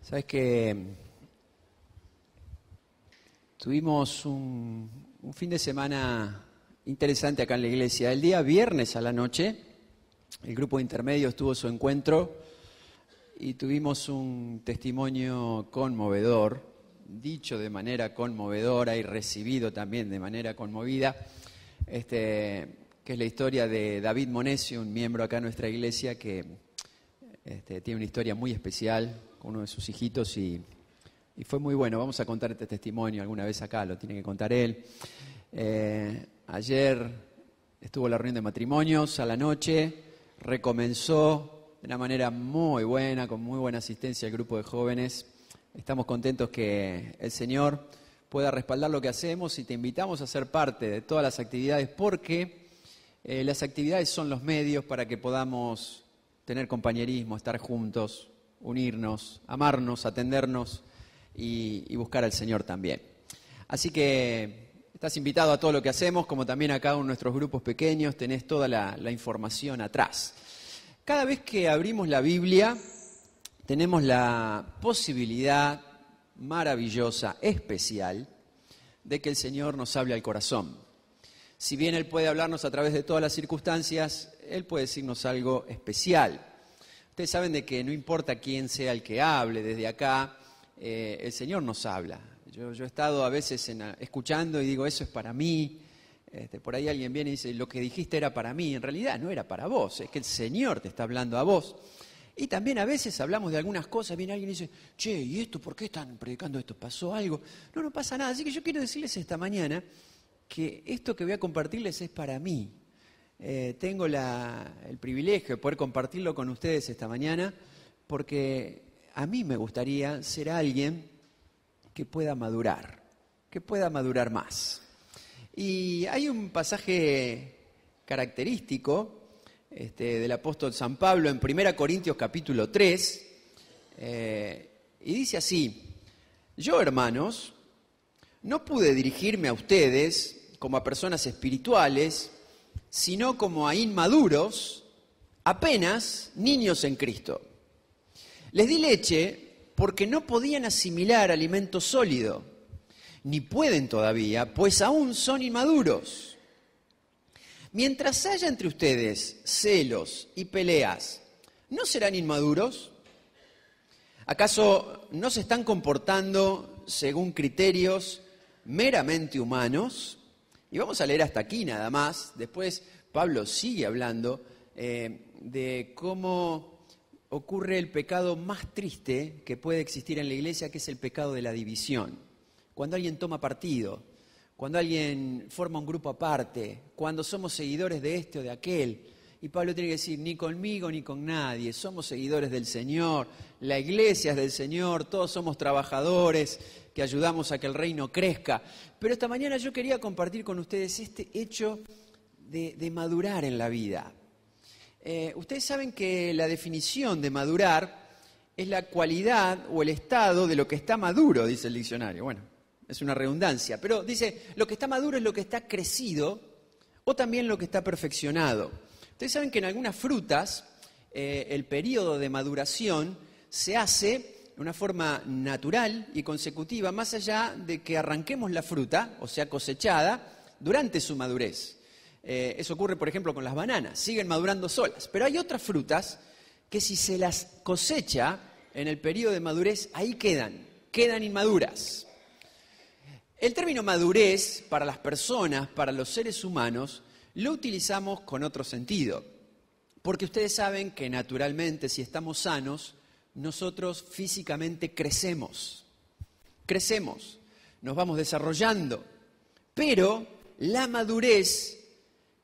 Sabes que tuvimos un fin de semana interesante acá en la iglesia. El día viernes a la noche, el grupo intermedio tuvo su encuentro y tuvimos un testimonio conmovedor, dicho de manera conmovedora y recibido también de manera conmovida, que es la historia de David Monesi, un miembro acá en nuestra iglesia que tiene una historia muy especial con uno de sus hijitos y fue muy bueno. Vamos a contar este testimonio alguna vez acá, lo tiene que contar él. Ayer estuvo la reunión de matrimonios a la noche, recomenzó de una manera muy buena, con muy buena asistencia el grupo de jóvenes. Estamos contentos que el Señor pueda respaldar lo que hacemos y te invitamos a ser parte de todas las actividades porque las actividades son los medios para que podamos tener compañerismo, estar juntos, unirnos, amarnos, atendernos y buscar al Señor también. Así que estás invitado a todo lo que hacemos, como también a cada uno de nuestros grupos pequeños, tenés toda la información atrás. Cada vez que abrimos la Biblia, tenemos la posibilidad maravillosa, especial, de que el Señor nos hable al corazón. Si bien Él puede hablarnos a través de todas las circunstancias, Él puede decirnos algo especial. Ustedes saben de que no importa quién sea el que hable desde acá, el Señor nos habla. Yo he estado a veces escuchando y digo, eso es para mí. Por ahí alguien viene y dice, lo que dijiste era para mí. En realidad no era para vos, es que el Señor te está hablando a vos. Y también a veces hablamos de algunas cosas, viene alguien y dice, che, ¿y esto por qué están predicando esto? ¿Pasó algo? No pasa nada. Así que yo quiero decirles esta mañana que esto que voy a compartirles es para mí. Tengo el privilegio de poder compartirlo con ustedes esta mañana porque a mí me gustaría ser alguien que pueda madurar más. Y hay un pasaje característico del apóstol San Pablo en 1 Corintios capítulo 3 y dice así: yo, hermanos, no pude dirigirme a ustedes como a personas espirituales, sino como a inmaduros, apenas niños en Cristo. Les di leche porque no podían asimilar alimento sólido, ni pueden todavía, pues aún son inmaduros. Mientras haya entre ustedes celos y peleas, ¿no serán inmaduros? ¿Acaso no se están comportando según criterios meramente humanos? Y vamos a leer hasta aquí nada más. Después Pablo sigue hablando de cómo ocurre el pecado más triste que puede existir en la iglesia, que es el pecado de la división. Cuando alguien toma partido, cuando alguien forma un grupo aparte, cuando somos seguidores de este o de aquel. Y Pablo tiene que decir, ni conmigo ni con nadie, somos seguidores del Señor, la iglesia es del Señor, todos somos trabajadores que ayudamos a que el reino crezca. Pero esta mañana yo quería compartir con ustedes este hecho de madurar en la vida. Ustedes saben que la definición de madurar es la cualidad o el estado de lo que está maduro, dice el diccionario. Bueno, es una redundancia, pero dice, lo que está maduro es lo que está crecido o también lo que está perfeccionado. Ustedes saben que en algunas frutas el periodo de maduración se hace de una forma natural y consecutiva, más allá de que arranquemos la fruta, o sea, cosechada, durante su madurez. Eso ocurre, por ejemplo, con las bananas, siguen madurando solas. Pero hay otras frutas que si se las cosecha en el periodo de madurez, ahí quedan inmaduras. El término madurez para las personas, para los seres humanos, lo utilizamos con otro sentido. Porque ustedes saben que naturalmente, si estamos sanos, nosotros físicamente crecemos, nos vamos desarrollando, pero la madurez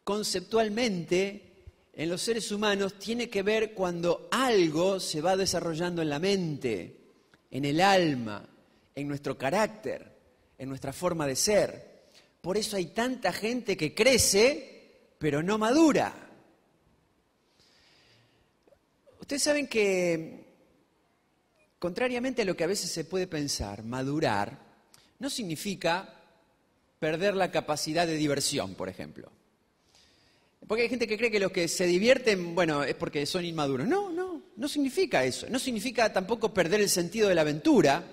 conceptualmente en los seres humanos tiene que ver cuando algo se va desarrollando en la mente, en el alma, en nuestro carácter, en nuestra forma de ser. Por eso hay tanta gente que crece, pero no madura. Ustedes saben que contrariamente a lo que a veces se puede pensar, madurar no significa perder la capacidad de diversión, por ejemplo. Porque hay gente que cree que los que se divierten, bueno, es porque son inmaduros. No. no significa eso. No significa tampoco perder el sentido de la aventura,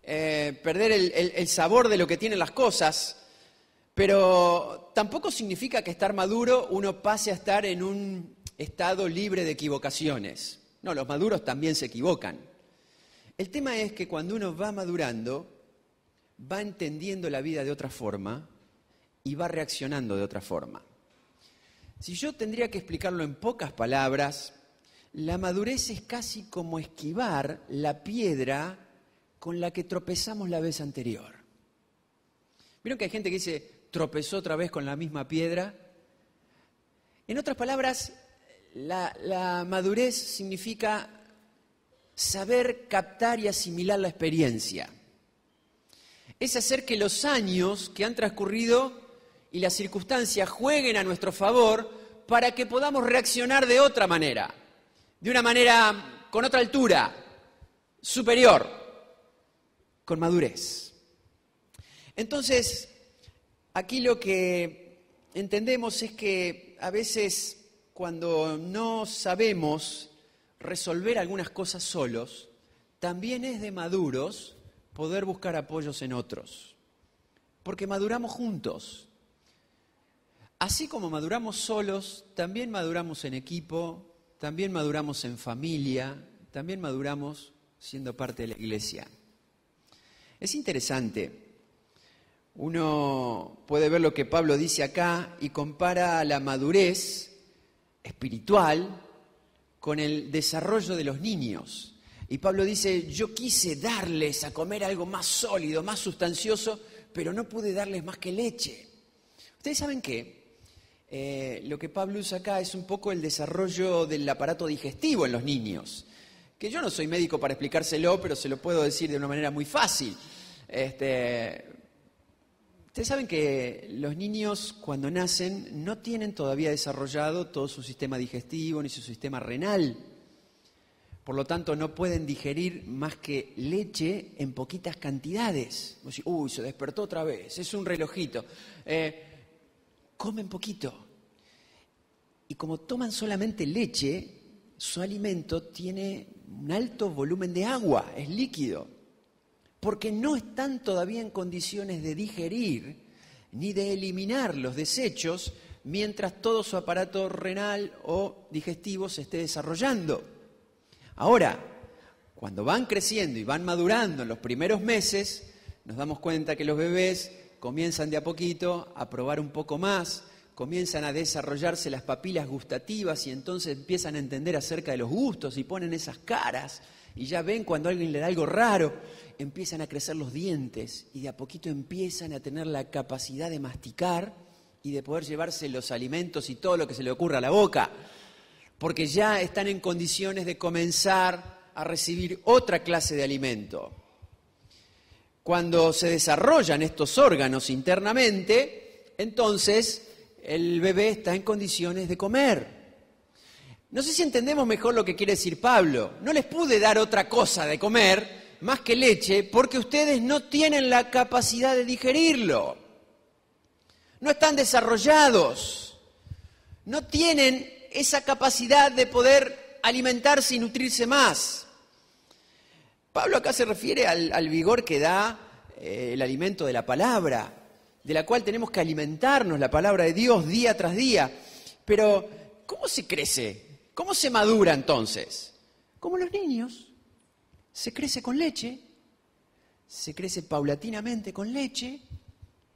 perder el sabor de lo que tienen las cosas, pero tampoco significa que estar maduro uno pase a estar en un estado libre de equivocaciones. No, los maduros también se equivocan. El tema es que cuando uno va madurando, va entendiendo la vida de otra forma y va reaccionando de otra forma. Si yo tendría que explicarlo en pocas palabras, la madurez es casi como esquivar la piedra con la que tropezamos la vez anterior. ¿Vieron que hay gente que dice, tropezó otra vez con la misma piedra? En otras palabras, la madurez significa saber captar y asimilar la experiencia. Es hacer que los años que han transcurrido y las circunstancias jueguen a nuestro favor para que podamos reaccionar de otra manera, de una manera con otra altura, superior, con madurez. Entonces, aquí lo que entendemos es que a veces cuando no sabemos resolver algunas cosas solos, también es de maduros poder buscar apoyos en otros, porque maduramos juntos. Así como maduramos solos, también maduramos en equipo, también maduramos en familia, también maduramos siendo parte de la iglesia. Es interesante. Uno puede ver lo que Pablo dice acá y compara la madurez espiritual con el desarrollo de los niños. Y Pablo dice, yo quise darles a comer algo más sólido, más sustancioso, pero no pude darles más que leche. ¿Ustedes saben qué? Lo que Pablo usa acá es un poco el desarrollo del aparato digestivo en los niños. Que yo no soy médico para explicárselo, pero se lo puedo decir de una manera muy fácil. Ustedes saben que los niños cuando nacen no tienen todavía desarrollado todo su sistema digestivo ni su sistema renal. Por lo tanto, no pueden digerir más que leche en poquitas cantidades. Uy, se despertó otra vez, es un relojito. Comen poquito. Y como toman solamente leche, su alimento tiene un alto volumen de agua, es líquido. Porque no están todavía en condiciones de digerir ni de eliminar los desechos mientras todo su aparato renal o digestivo se esté desarrollando. Ahora, cuando van creciendo y van madurando en los primeros meses, nos damos cuenta que los bebés comienzan de a poquito a probar un poco más, comienzan a desarrollarse las papilas gustativas y entonces empiezan a entender acerca de los gustos y ponen esas caras y ya ven cuando alguien le da algo raro, empiezan a crecer los dientes y de a poquito empiezan a tener la capacidad de masticar y de poder llevarse los alimentos y todo lo que se le ocurra a la boca, porque ya están en condiciones de comenzar a recibir otra clase de alimento. Cuando se desarrollan estos órganos internamente, entonces el bebé está en condiciones de comer. No sé si entendemos mejor lo que quiere decir Pablo. No les pude dar otra cosa de comer más que leche porque ustedes no tienen la capacidad de digerirlo. No están desarrollados. No tienen esa capacidad de poder alimentarse y nutrirse más. Pablo acá se refiere al vigor que da el alimento de la palabra, de la cual tenemos que alimentarnos, la palabra de Dios, día tras día. Pero, ¿cómo se crece? ¿Cómo se madura entonces? Como los niños. Se crece con leche, se crece paulatinamente con leche,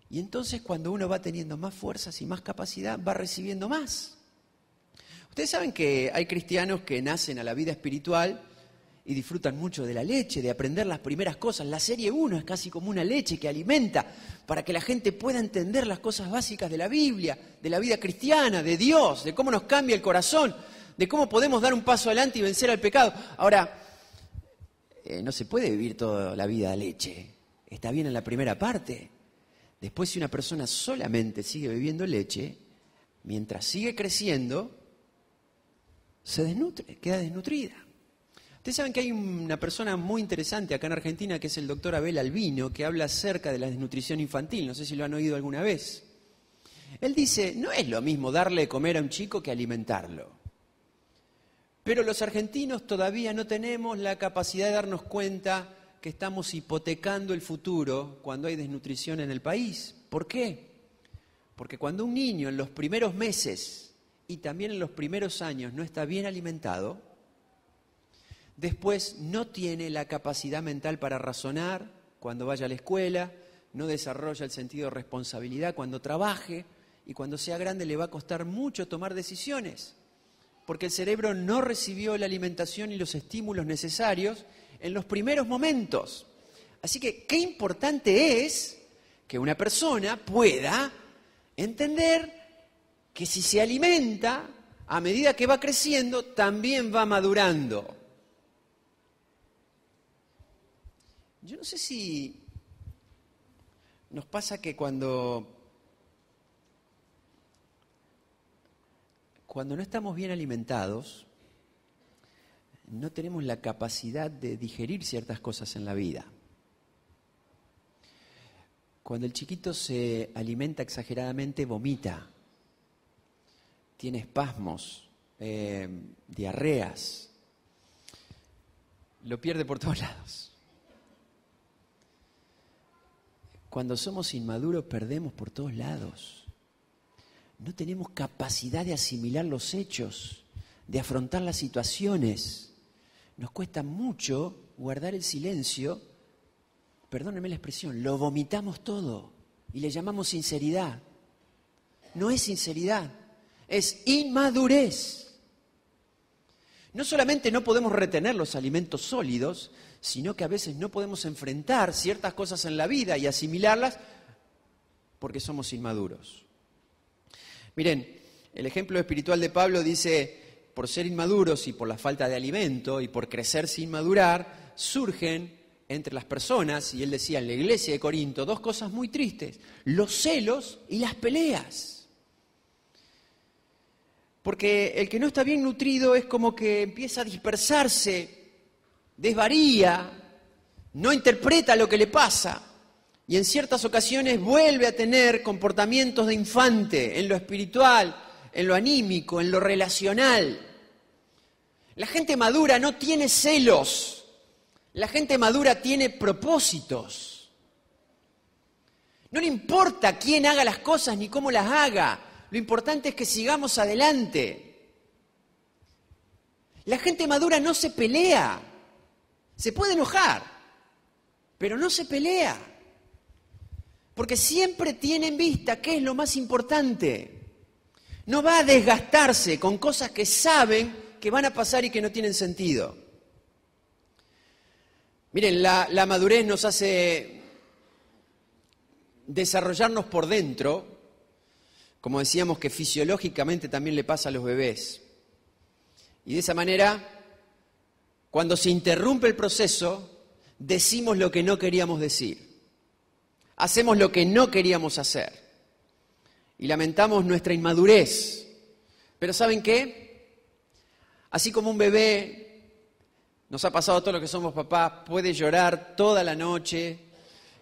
y entonces cuando uno va teniendo más fuerzas y más capacidad, va recibiendo más. Ustedes saben que hay cristianos que nacen a la vida espiritual y disfrutan mucho de la leche, de aprender las primeras cosas. La serie 1 es casi como una leche que alimenta para que la gente pueda entender las cosas básicas de la Biblia, de la vida cristiana, de Dios, de cómo nos cambia el corazón, de cómo podemos dar un paso adelante y vencer al pecado. Ahora, no se puede vivir toda la vida a leche. Está bien en la primera parte. Después, si una persona solamente sigue bebiendo leche, mientras sigue creciendo, se desnutre, queda desnutrida. Ustedes saben que hay una persona muy interesante acá en Argentina que es el doctor Abel Albino, que habla acerca de la desnutrición infantil. No sé si lo han oído alguna vez. Él dice, no es lo mismo darle de comer a un chico que alimentarlo. Pero los argentinos todavía no tenemos la capacidad de darnos cuenta que estamos hipotecando el futuro cuando hay desnutrición en el país. ¿Por qué? Porque cuando un niño en los primeros meses y también en los primeros años no está bien alimentado, después no tiene la capacidad mental para razonar cuando vaya a la escuela, no desarrolla el sentido de responsabilidad cuando trabaje y cuando sea grande le va a costar mucho tomar decisiones, porque el cerebro no recibió la alimentación y los estímulos necesarios en los primeros momentos. Así que qué importante es que una persona pueda entender que si se alimenta, a medida que va creciendo, también va madurando. Yo no sé si nos pasa que cuando no estamos bien alimentados, no tenemos la capacidad de digerir ciertas cosas en la vida. Cuando el chiquito se alimenta exageradamente, vomita, tiene espasmos, diarreas, lo pierde por todos lados. Cuando somos inmaduros perdemos por todos lados. No tenemos capacidad de asimilar los hechos, de afrontar las situaciones. Nos cuesta mucho guardar el silencio. Perdónenme la expresión, lo vomitamos todo y le llamamos sinceridad. No es sinceridad, es inmadurez. No solamente no podemos retener los alimentos sólidos, sino que a veces no podemos enfrentar ciertas cosas en la vida y asimilarlas porque somos inmaduros. Miren, el ejemplo espiritual de Pablo dice, por ser inmaduros y por la falta de alimento y por crecer sin madurar, surgen entre las personas, y él decía en la iglesia de Corinto, dos cosas muy tristes, los celos y las peleas. Porque el que no está bien nutrido es como que empieza a dispersarse, desvaría, no interpreta lo que le pasa y en ciertas ocasiones vuelve a tener comportamientos de infante en lo espiritual, en lo anímico, en lo relacional. La gente madura no tiene celos, la gente madura tiene propósitos. No le importa quién haga las cosas ni cómo las haga, lo importante es que sigamos adelante. La gente madura no se pelea, se puede enojar, pero no se pelea, porque siempre tiene en vista qué es lo más importante. No va a desgastarse con cosas que saben que van a pasar y que no tienen sentido. Miren, la madurez nos hace desarrollarnos por dentro, como decíamos que fisiológicamente también le pasa a los bebés. Y de esa manera, cuando se interrumpe el proceso, decimos lo que no queríamos decir. Hacemos lo que no queríamos hacer. Y lamentamos nuestra inmadurez. Pero ¿saben qué? Así como un bebé, nos ha pasado a todos los que somos papás, puede llorar toda la noche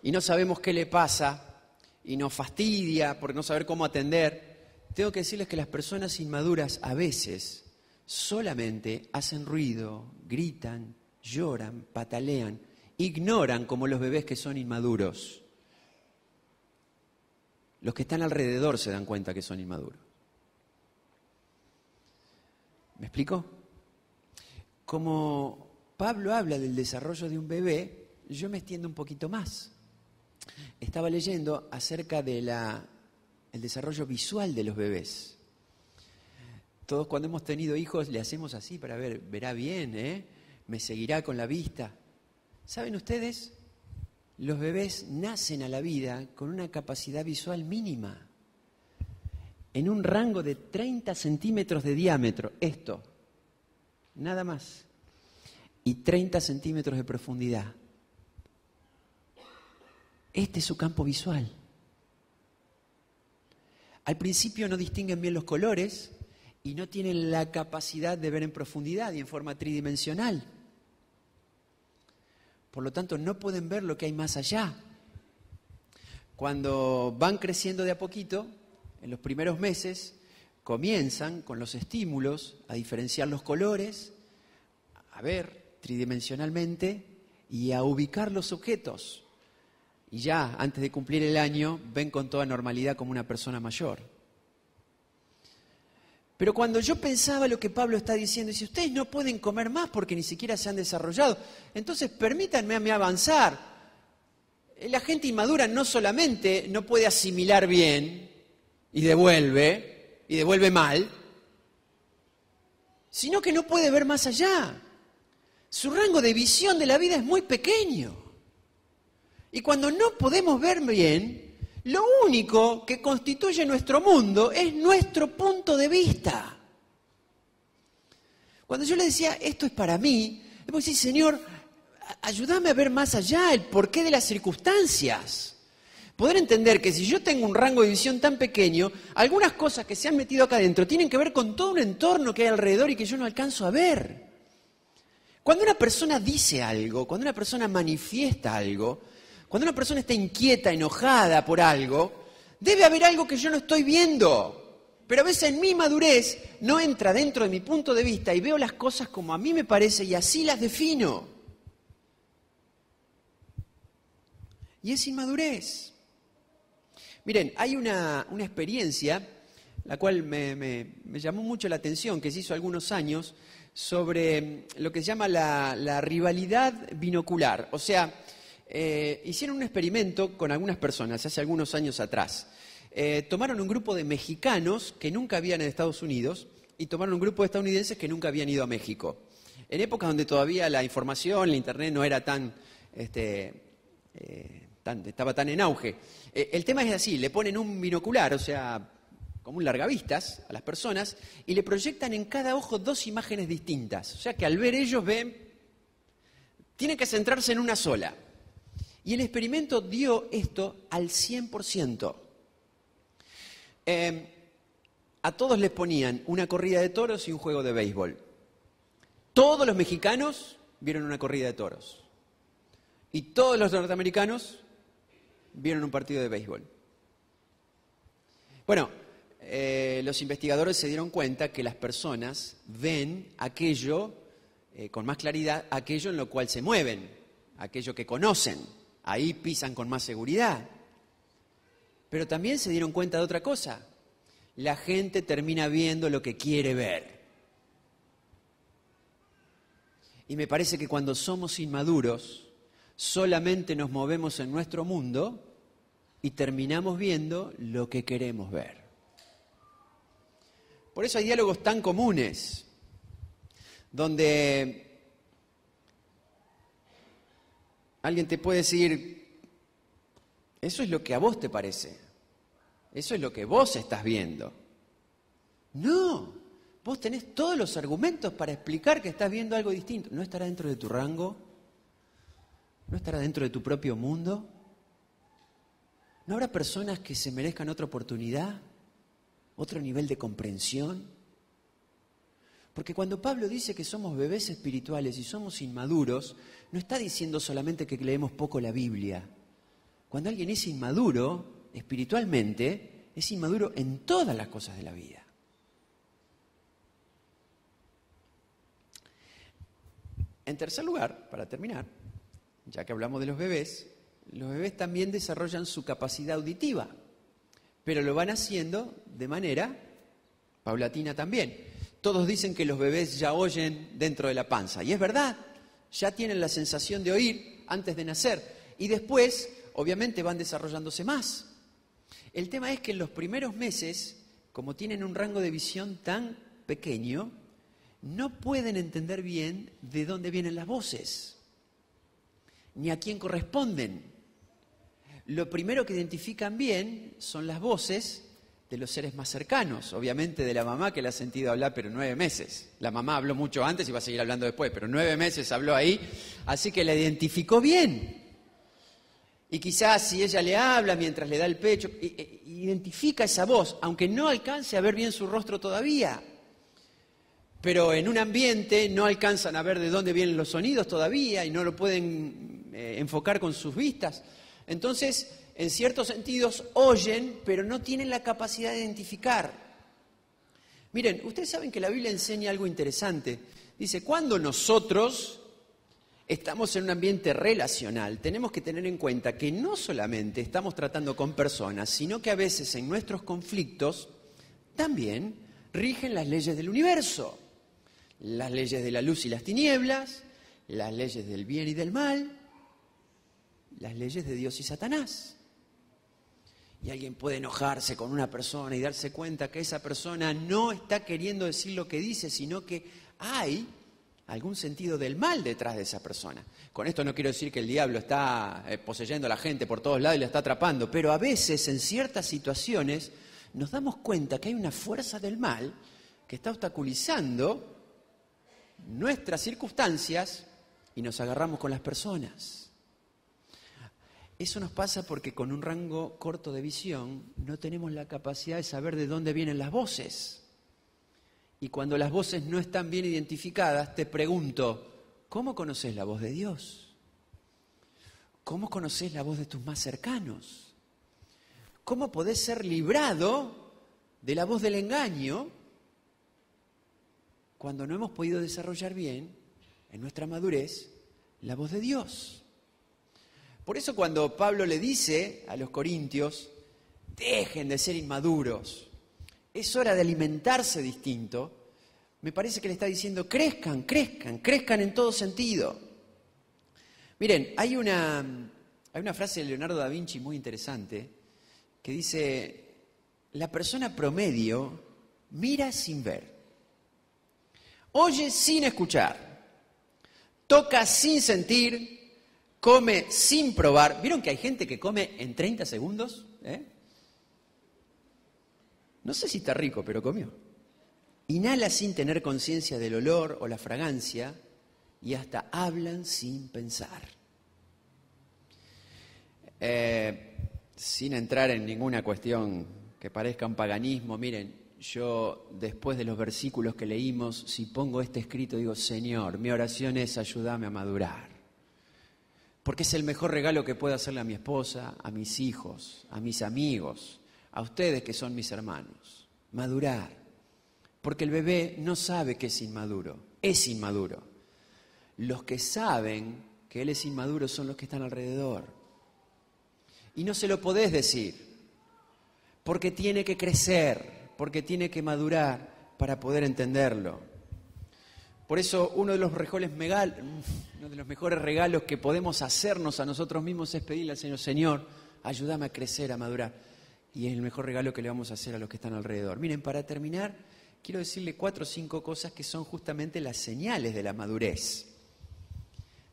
y no sabemos qué le pasa y nos fastidia por no saber cómo atender. Tengo que decirles que las personas inmaduras a veces solamente hacen ruido, gritan, lloran, patalean, ignoran como los bebés que son inmaduros. Los que están alrededor se dan cuenta que son inmaduros. ¿Me explico? Como Pablo habla del desarrollo de un bebé, yo me extiendo un poquito más. Estaba leyendo acerca del desarrollo visual de los bebés. Todos cuando hemos tenido hijos le hacemos así para ver, verá bien, me seguirá con la vista. ¿Saben ustedes? Los bebés nacen a la vida con una capacidad visual mínima, en un rango de 30 centímetros de diámetro, esto, nada más, y 30 centímetros de profundidad. Este es su campo visual. Al principio no distinguen bien los colores y no tienen la capacidad de ver en profundidad y en forma tridimensional. Por lo tanto, no pueden ver lo que hay más allá. Cuando van creciendo de a poquito, en los primeros meses, comienzan con los estímulos a diferenciar los colores a ver tridimensionalmente y a ubicar los objetos. Y ya, antes de cumplir el año, ven con toda normalidad como una persona mayor. Pero cuando yo pensaba lo que Pablo está diciendo, dice, ustedes no pueden comer más porque ni siquiera se han desarrollado, entonces permítanme a mí avanzar. La gente inmadura no solamente no puede asimilar bien y devuelve mal, sino que no puede ver más allá. Su rango de visión de la vida es muy pequeño. Y cuando no podemos ver bien, lo único que constituye nuestro mundo es nuestro punto de vista. Cuando yo le decía, esto es para mí, le puedo decir, Señor, ayúdame a ver más allá el porqué de las circunstancias. Poder entender que si yo tengo un rango de visión tan pequeño, algunas cosas que se han metido acá adentro tienen que ver con todo un entorno que hay alrededor y que yo no alcanzo a ver. Cuando una persona dice algo, cuando una persona manifiesta algo, cuando una persona está inquieta, enojada por algo, debe haber algo que yo no estoy viendo. Pero a veces en mi madurez no entra dentro de mi punto de vista y veo las cosas como a mí me parece y así las defino. Y es inmadurez. Miren, hay una experiencia, la cual me llamó mucho la atención, que se hizo algunos años, sobre lo que se llama la rivalidad binocular. O sea, hicieron un experimento con algunas personas hace algunos años atrás. Tomaron un grupo de mexicanos que nunca habían ido a Estados Unidos y tomaron un grupo de estadounidenses que nunca habían ido a México. En épocas donde todavía la información, la internet no era estaba tan en auge. El tema es así, le ponen un binocular, o sea, como un largavistas a las personas, y le proyectan en cada ojo 2 imágenes distintas. O sea que al ver ellos tienen que centrarse en una sola. Y el experimento dio esto al 100%. A todos les ponían una corrida de toros y un juego de béisbol. Todos los mexicanos vieron una corrida de toros. Y todos los norteamericanos vieron un partido de béisbol. Bueno, los investigadores se dieron cuenta que las personas ven aquello, con más claridad, aquello en lo cual se mueven, aquello que conocen. Ahí pisan con más seguridad. Pero también se dieron cuenta de otra cosa. La gente termina viendo lo que quiere ver. Y me parece que cuando somos inmaduros, solamente nos movemos en nuestro mundo y terminamos viendo lo que queremos ver. Por eso hay diálogos tan comunes, donde alguien te puede decir, eso es lo que a vos te parece, eso es lo que vos estás viendo. No, vos tenés todos los argumentos para explicar que estás viendo algo distinto. ¿No estará dentro de tu rango? ¿No estará dentro de tu propio mundo? ¿No habrá personas que se merezcan otra oportunidad? ¿Otro nivel de comprensión? Porque cuando Pablo dice que somos bebés espirituales y somos inmaduros, no está diciendo solamente que leemos poco la Biblia. Cuando alguien es inmaduro, espiritualmente, es inmaduro en todas las cosas de la vida. En tercer lugar, para terminar, ya que hablamos de los bebés también desarrollan su capacidad auditiva, pero lo van haciendo de manera paulatina también. Todos dicen que los bebés ya oyen dentro de la panza, y es verdad, ya tienen la sensación de oír antes de nacer, y después, obviamente, van desarrollándose más. El tema es que en los primeros meses, como tienen un rango de visión tan pequeño, no pueden entender bien de dónde vienen las voces, ni a quién corresponden. Lo primero que identifican bien son las voces de los seres más cercanos, obviamente de la mamá que la ha sentido hablar, pero 9 meses. La mamá habló mucho antes y va a seguir hablando después, pero 9 meses habló ahí, así que la identificó bien. Y quizás si ella le habla mientras le da el pecho, identifica esa voz, aunque no alcance a ver bien su rostro todavía. Pero en un ambiente no alcanzan a ver de dónde vienen los sonidos todavía y no lo pueden enfocar con sus vistas. Entonces, en ciertos sentidos oyen, pero no tienen la capacidad de identificar. Miren, ustedes saben que la Biblia enseña algo interesante. Dice, cuando nosotros estamos en un ambiente relacional, tenemos que tener en cuenta que no solamente estamos tratando con personas, sino que a veces en nuestros conflictos también rigen las leyes del universo, las leyes de la luz y las tinieblas, las leyes del bien y del mal, las leyes de Dios y Satanás. Y alguien puede enojarse con una persona y darse cuenta que esa persona no está queriendo decir lo que dice, sino que hay algún sentido del mal detrás de esa persona. Con esto no quiero decir que el diablo está poseyendo a la gente por todos lados y la está atrapando, pero a veces en ciertas situaciones nos damos cuenta que hay una fuerza del mal que está obstaculizando nuestras circunstancias y nos agarramos con las personas. Eso nos pasa porque con un rango corto de visión no tenemos la capacidad de saber de dónde vienen las voces. Y cuando las voces no están bien identificadas, te pregunto, ¿cómo conoces la voz de Dios? ¿Cómo conoces la voz de tus más cercanos? ¿Cómo podés ser librado de la voz del engaño cuando no hemos podido desarrollar bien, en nuestra madurez, la voz de Dios? Por eso cuando Pablo le dice a los corintios, dejen de ser inmaduros, es hora de alimentarse distinto, me parece que le está diciendo, crezcan en todo sentido. Miren, hay una frase de Leonardo da Vinci muy interesante que dice, la persona promedio mira sin ver, oye sin escuchar, toca sin sentir, come sin probar. ¿Vieron que hay gente que come en 30 segundos? No sé si está rico, pero comió. Inhala sin tener conciencia del olor o la fragancia y hasta hablan sin pensar. Sin entrar en ninguna cuestión que parezca un paganismo, miren, yo después de los versículos que leímos, si pongo este escrito, digo, Señor, mi oración es ayúdame a madurar. Porque es el mejor regalo que puedo hacerle a mi esposa, a mis hijos, a mis amigos, a ustedes que son mis hermanos. Madurar. Porque el bebé no sabe que es inmaduro. Es inmaduro. Los que saben que él es inmaduro son los que están alrededor. Y no se lo podés decir. Porque tiene que crecer, porque tiene que madurar para poder entenderlo. Por eso uno de los mejores regalos que podemos hacernos a nosotros mismos es pedirle al Señor, Señor, ayúdame a crecer, a madurar. Y es el mejor regalo que le vamos a hacer a los que están alrededor. Miren, para terminar, quiero decirle 4 o 5 cosas que son justamente las señales de la madurez.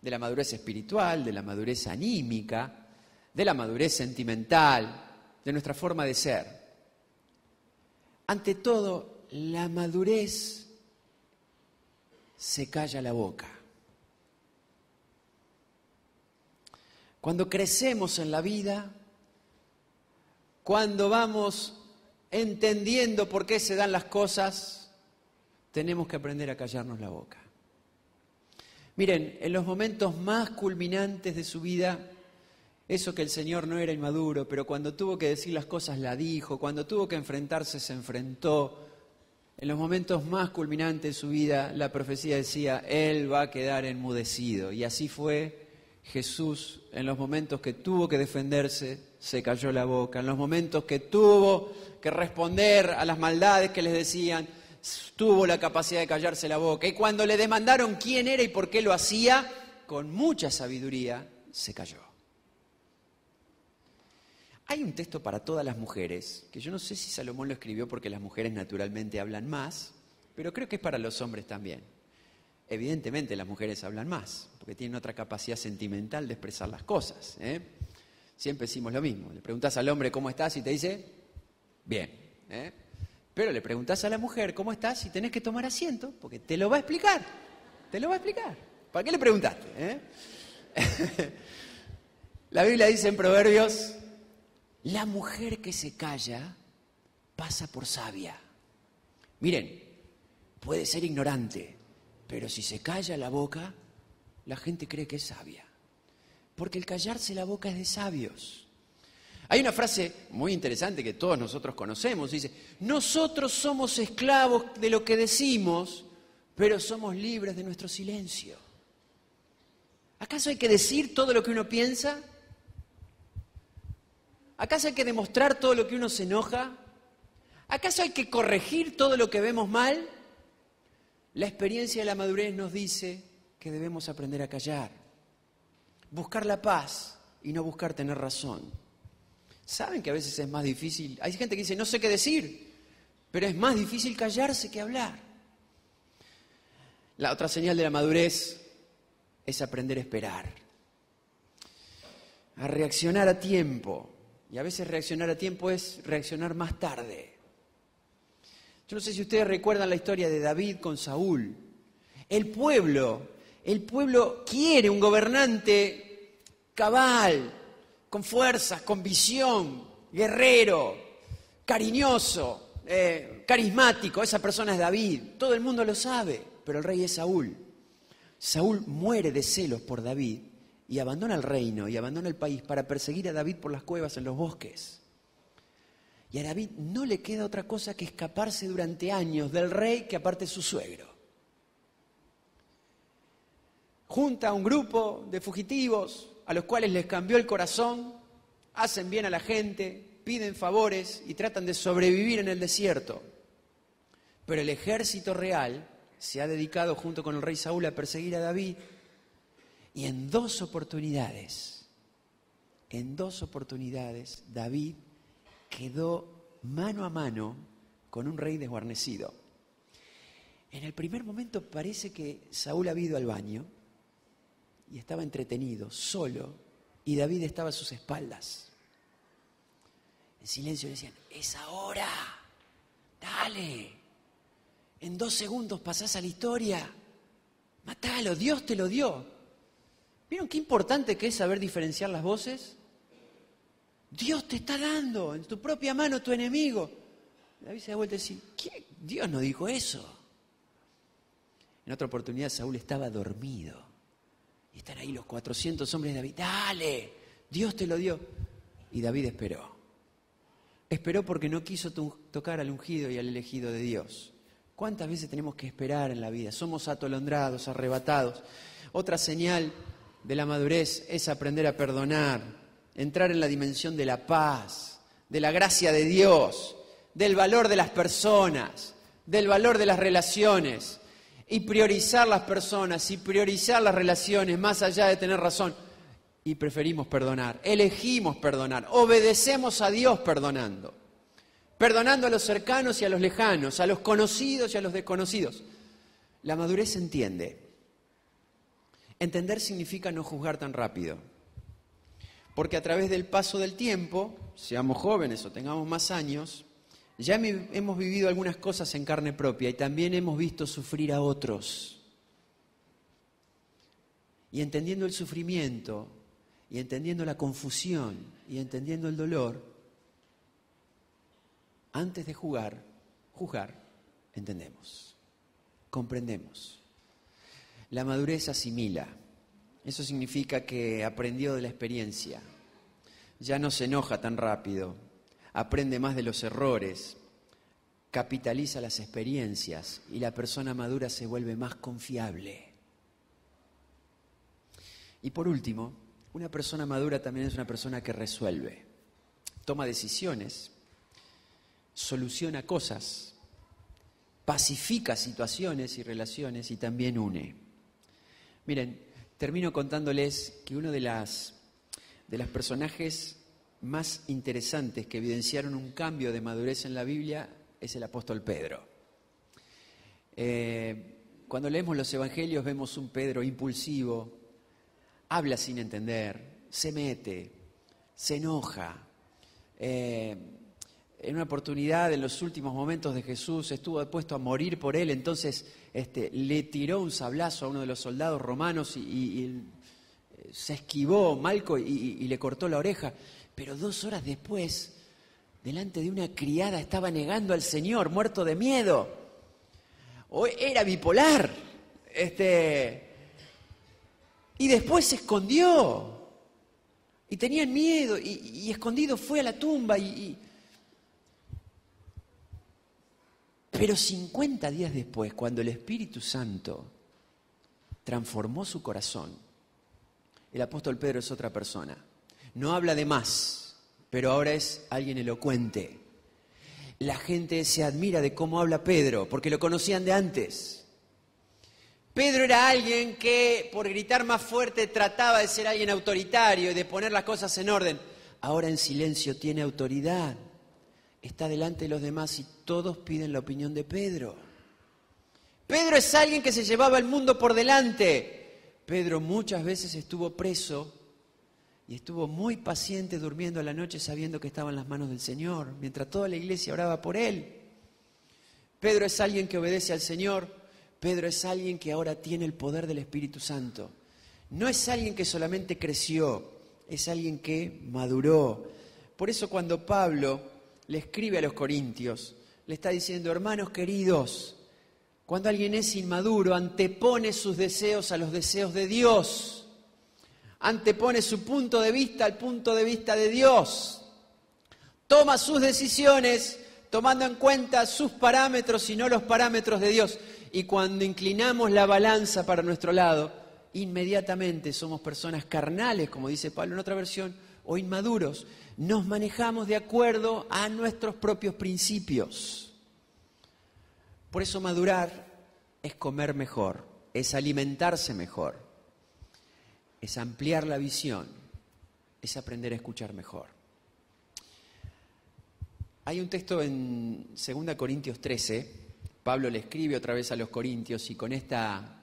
De la madurez espiritual, de la madurez anímica, de la madurez sentimental, de nuestra forma de ser. Ante todo, la madurez se calla la boca. Cuando crecemos en la vida, cuando vamos entendiendo por qué se dan las cosas, tenemos que aprender a callarnos la boca. Miren, en los momentos más culminantes de su vida, eso que el Señor no era inmaduro, pero cuando tuvo que decir las cosas la dijo, cuando tuvo que enfrentarse se enfrentó. En los momentos más culminantes de su vida, la profecía decía, Él va a quedar enmudecido. Y así fue Jesús, en los momentos que tuvo que defenderse, se cayó la boca. En los momentos que tuvo que responder a las maldades que les decían, tuvo la capacidad de callarse la boca. Y cuando le demandaron quién era y por qué lo hacía, con mucha sabiduría se cayó. Hay un texto para todas las mujeres, que yo no sé si Salomón lo escribió porque las mujeres naturalmente hablan más, pero creo que es para los hombres también. Evidentemente las mujeres hablan más, porque tienen otra capacidad sentimental de expresar las cosas. Siempre decimos lo mismo. Le preguntás al hombre cómo estás y te dice, bien. Pero le preguntás a la mujer cómo estás y tenés que tomar asiento, porque te lo va a explicar. Te lo va a explicar. ¿Para qué le preguntaste? La Biblia dice en Proverbios, la mujer que se calla pasa por sabia. Miren, puede ser ignorante, pero si se calla la boca, la gente cree que es sabia. Porque el callarse la boca es de sabios. Hay una frase muy interesante que todos nosotros conocemos. Dice, nosotros somos esclavos de lo que decimos, pero somos libres de nuestro silencio. ¿Acaso hay que decir todo lo que uno piensa? ¿Acaso hay que demostrar todo lo que uno se enoja? ¿Acaso hay que corregir todo lo que vemos mal? La experiencia de la madurez nos dice que debemos aprender a callar, buscar la paz y no buscar tener razón. ¿Saben que a veces es más difícil? Hay gente que dice, no sé qué decir, pero es más difícil callarse que hablar. La otra señal de la madurez es aprender a esperar, a reaccionar a tiempo. Y a veces reaccionar a tiempo es reaccionar más tarde. Yo no sé si ustedes recuerdan la historia de David con Saúl. El pueblo quiere un gobernante cabal, con fuerzas, con visión, guerrero, cariñoso, carismático. Esa persona es David. Todo el mundo lo sabe, pero el rey es Saúl. Saúl muere de celos por David y abandona el reino y abandona el país para perseguir a David por las cuevas en los bosques. Y a David no le queda otra cosa que escaparse durante años del rey, que aparte es su suegro. Junta a un grupo de fugitivos a los cuales les cambió el corazón, hacen bien a la gente, piden favores y tratan de sobrevivir en el desierto. Pero el ejército real se ha dedicado junto con el rey Saúl a perseguir a David. Y en dos oportunidades, David quedó mano a mano con un rey desguarnecido. En el primer momento parece que Saúl había ido al baño y estaba entretenido, solo, y David estaba a sus espaldas. En silencio le decían, es ahora, dale, en 2 segundos pasás a la historia, matalo, Dios te lo dio. ¿Vieron qué importante que es saber diferenciar las voces? Dios te está dando en tu propia mano tu enemigo. David se da vuelta y dice, ¿qué? Dios no dijo eso. En otra oportunidad Saúl estaba dormido. Y están ahí los 400 hombres de David. Dale, Dios te lo dio. Y David esperó. Esperó porque no quiso tocar al ungido y al elegido de Dios. ¿Cuántas veces tenemos que esperar en la vida? Somos atolondrados, arrebatados. Otra señal de la madurez es aprender a perdonar. Entrar en la dimensión de la paz, de la gracia de Dios, del valor de las personas, del valor de las relaciones, y priorizar las personas y priorizar las relaciones más allá de tener razón. Y preferimos perdonar, elegimos perdonar, obedecemos a Dios perdonando. Perdonando a los cercanos y a los lejanos, a los conocidos y a los desconocidos. La madurez se entiende. Entender significa no juzgar tan rápido. Porque a través del paso del tiempo, seamos jóvenes o tengamos más años, ya hemos vivido algunas cosas en carne propia y también hemos visto sufrir a otros. Y entendiendo el sufrimiento, y entendiendo la confusión, y entendiendo el dolor, antes de juzgar, entendemos, comprendemos. La madurez asimila. Eso significa que aprendió de la experiencia. Ya no se enoja tan rápido, aprende más de los errores, capitaliza las experiencias y la persona madura se vuelve más confiable. Y por último, una persona madura también es una persona que resuelve, toma decisiones, soluciona cosas, pacifica situaciones y relaciones y también une. Miren, termino contándoles que uno de los personajes más interesantes que evidenciaron un cambio de madurez en la Biblia es el apóstol Pedro. Cuando leemos los evangelios vemos un Pedro impulsivo, habla sin entender, se mete, se enoja. En una oportunidad, en los últimos momentos de Jesús, estuvo dispuesto a morir por él, entonces le tiró un sablazo a uno de los soldados romanos y se esquivó Malco y le cortó la oreja. Pero 2 horas después, delante de una criada, estaba negando al Señor, muerto de miedo. O era bipolar. Y después se escondió. Y tenían miedo. Y escondido fue a la tumba. Pero 50 días después, cuando el Espíritu Santo transformó su corazón, el apóstol Pedro es otra persona. No habla de más, pero ahora es alguien elocuente. La gente se admira de cómo habla Pedro, porque lo conocían de antes. Pedro era alguien que, por gritar más fuerte, trataba de ser alguien autoritario y de poner las cosas en orden. Ahora en silencio tiene autoridad. Está delante de los demás y todos piden la opinión de Pedro. Pedro es alguien que se llevaba el mundo por delante. Pedro muchas veces estuvo preso y estuvo muy paciente durmiendo a la noche sabiendo que estaba en las manos del Señor, mientras toda la iglesia oraba por él. Pedro es alguien que obedece al Señor. Pedro es alguien que ahora tiene el poder del Espíritu Santo. No es alguien que solamente creció, es alguien que maduró. Por eso cuando Pablo le escribe a los corintios, le está diciendo: hermanos queridos, cuando alguien es inmaduro, antepone sus deseos a los deseos de Dios. Antepone su punto de vista al punto de vista de Dios. Toma sus decisiones tomando en cuenta sus parámetros y no los parámetros de Dios. Y cuando inclinamos la balanza para nuestro lado, inmediatamente somos personas carnales, como dice Pablo en otra versión, o inmaduros. Nos manejamos de acuerdo a nuestros propios principios. Por eso madurar es comer mejor, es alimentarse mejor. Es ampliar la visión, es aprender a escuchar mejor. Hay un texto en 2 Corintios 13, Pablo le escribe otra vez a los corintios y con esta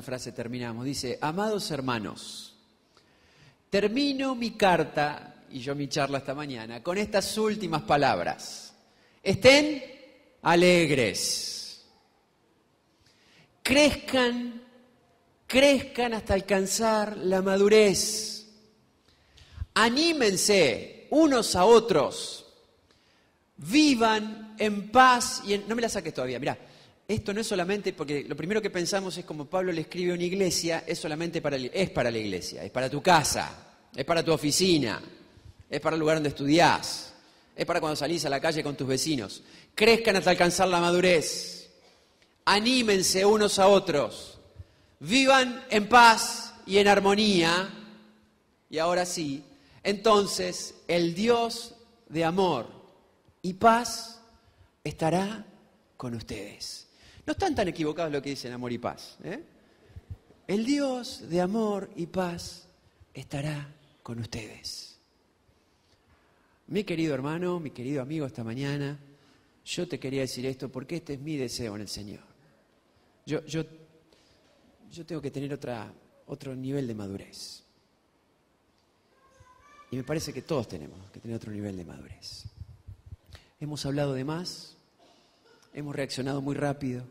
frase terminamos. Dice: amados hermanos, termino mi carta y yo mi charla esta mañana con estas últimas palabras. Estén alegres, crezcan hasta alcanzar la madurez. Anímense unos a otros. Vivan en paz y no me la saques todavía. Mirá, esto no es solamente porque lo primero que pensamos es como Pablo le escribe a una iglesia, es para la iglesia, es para tu casa, es para tu oficina, es para el lugar donde estudiás, es para cuando salís a la calle con tus vecinos. Crezcan hasta alcanzar la madurez. Anímense unos a otros. Vivan en paz y en armonía. Y ahora sí, entonces el Dios de amor y paz estará con ustedes. No están tan equivocados lo que dicen amor y paz, ¿eh? El Dios de amor y paz estará con ustedes. Mi querido hermano, mi querido amigo, esta mañana, yo te quería decir esto porque este es mi deseo en el Señor. Yo tengo que tener otro nivel de madurez. Y me parece que todos tenemos que tener otro nivel de madurez. Hemos hablado de más, hemos reaccionado muy rápido,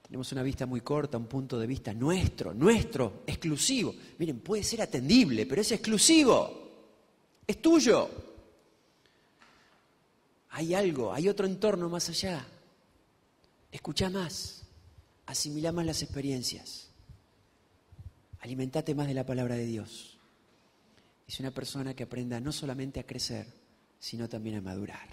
tenemos una vista muy corta, un punto de vista nuestro, exclusivo. Miren, puede ser atendible, pero es exclusivo, es tuyo. Hay algo, hay otro entorno más allá. Escuchá más. Asimilá más las experiencias. Alimentate más de la palabra de Dios. Es una persona que aprenda no solamente a crecer, sino también a madurar.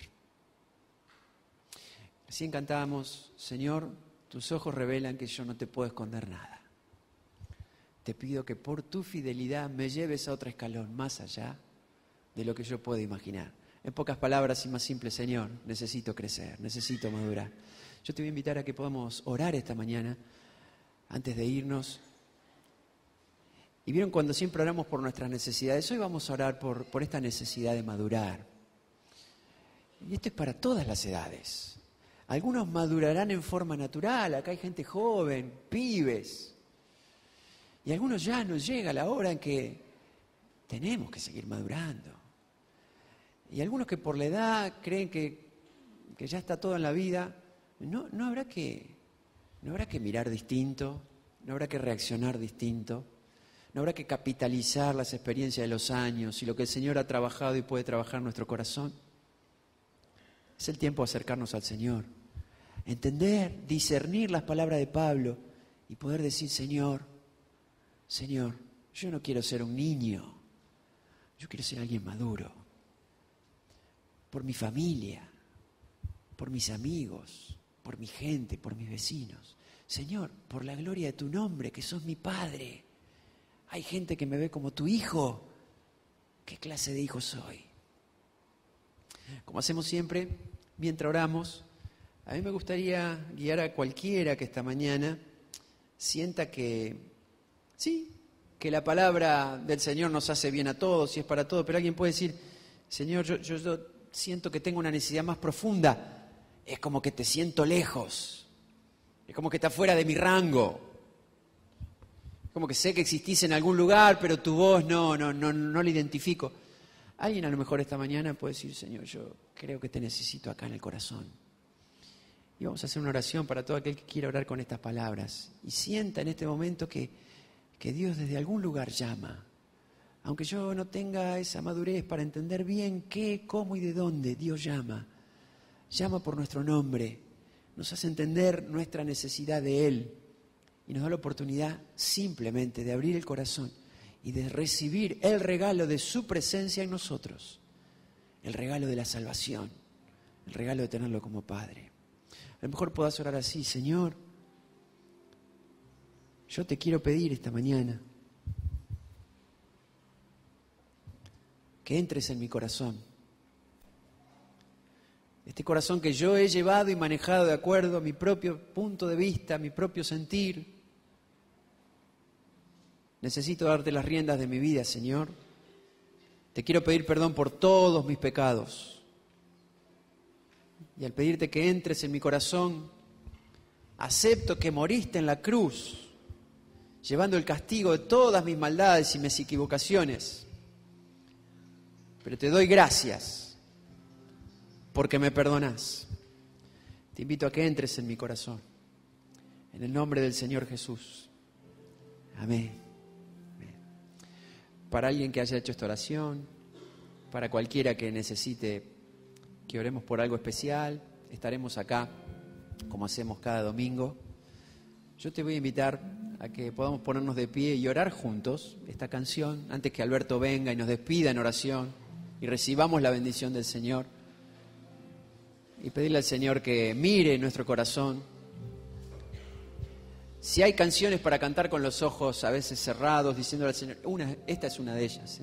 Recién cantábamos: Señor, tus ojos revelan que yo no te puedo esconder nada. Te pido que por tu fidelidad me lleves a otro escalón más allá de lo que yo puedo imaginar. En pocas palabras y más simple: Señor, necesito crecer, necesito madurar. Yo te voy a invitar a que podamos orar esta mañana, antes de irnos. Y vieron cuando siempre oramos por nuestras necesidades, hoy vamos a orar por esta necesidad de madurar. Y esto es para todas las edades. Algunos madurarán en forma natural, acá hay gente joven, pibes. Y algunos ya nos llega la hora en que tenemos que seguir madurando. Y algunos que por la edad creen que ya está todo en la vida. No habrá que mirar distinto, no habrá que reaccionar distinto, no habrá que capitalizar las experiencias de los años y lo que el Señor ha trabajado y puede trabajar en nuestro corazón. Es el tiempo de acercarnos al Señor, entender, discernir las palabras de Pablo y poder decir: Señor, yo no quiero ser un niño, yo quiero ser alguien maduro, por mi familia, por mis amigos, por mi gente, por mis vecinos. Señor, por la gloria de tu nombre, que sos mi Padre. Hay gente que me ve como tu hijo. ¿Qué clase de hijo soy? Como hacemos siempre, mientras oramos, a mí me gustaría guiar a cualquiera que esta mañana sienta que, sí, que la palabra del Señor nos hace bien a todos y es para todos, pero alguien puede decir, Señor, yo siento que tengo una necesidad más profunda. Es como que te siento lejos. Es como que está fuera de mi rango. Es como que sé que existís en algún lugar, pero tu voz no la identifico. Alguien a lo mejor esta mañana puede decir, Señor, yo creo que te necesito acá en el corazón. Y vamos a hacer una oración para todo aquel que quiera orar con estas palabras. Y sienta en este momento que Dios desde algún lugar llama. Aunque yo no tenga esa madurez para entender bien qué, cómo y de dónde, Dios llama. Llama por nuestro nombre. Nos hace entender nuestra necesidad de Él. Y nos da la oportunidad simplemente de abrir el corazón y de recibir el regalo de su presencia en nosotros. El regalo de la salvación. El regalo de tenerlo como Padre. A lo mejor podás orar así, Señor, yo te quiero pedir esta mañana que entres en mi corazón. Este corazón que yo he llevado y manejado de acuerdo a mi propio punto de vista, a mi propio sentir. Necesito darte las riendas de mi vida, Señor. Te quiero pedir perdón por todos mis pecados. Y al pedirte que entres en mi corazón, acepto que moriste en la cruz, llevando el castigo de todas mis maldades y mis equivocaciones. Pero te doy gracias porque me perdonás. Te invito a que entres en mi corazón. En el nombre del Señor Jesús. Amén. Amén. Para alguien que haya hecho esta oración, para cualquiera que necesite que oremos por algo especial, estaremos acá como hacemos cada domingo. Yo te voy a invitar a que podamos ponernos de pie y orar juntos esta canción antes que Alberto venga y nos despida en oración y recibamos la bendición del Señor y pedirle al Señor que mire nuestro corazón. Si hay canciones para cantar con los ojos a veces cerrados, diciéndole al Señor, esta es una de ellas,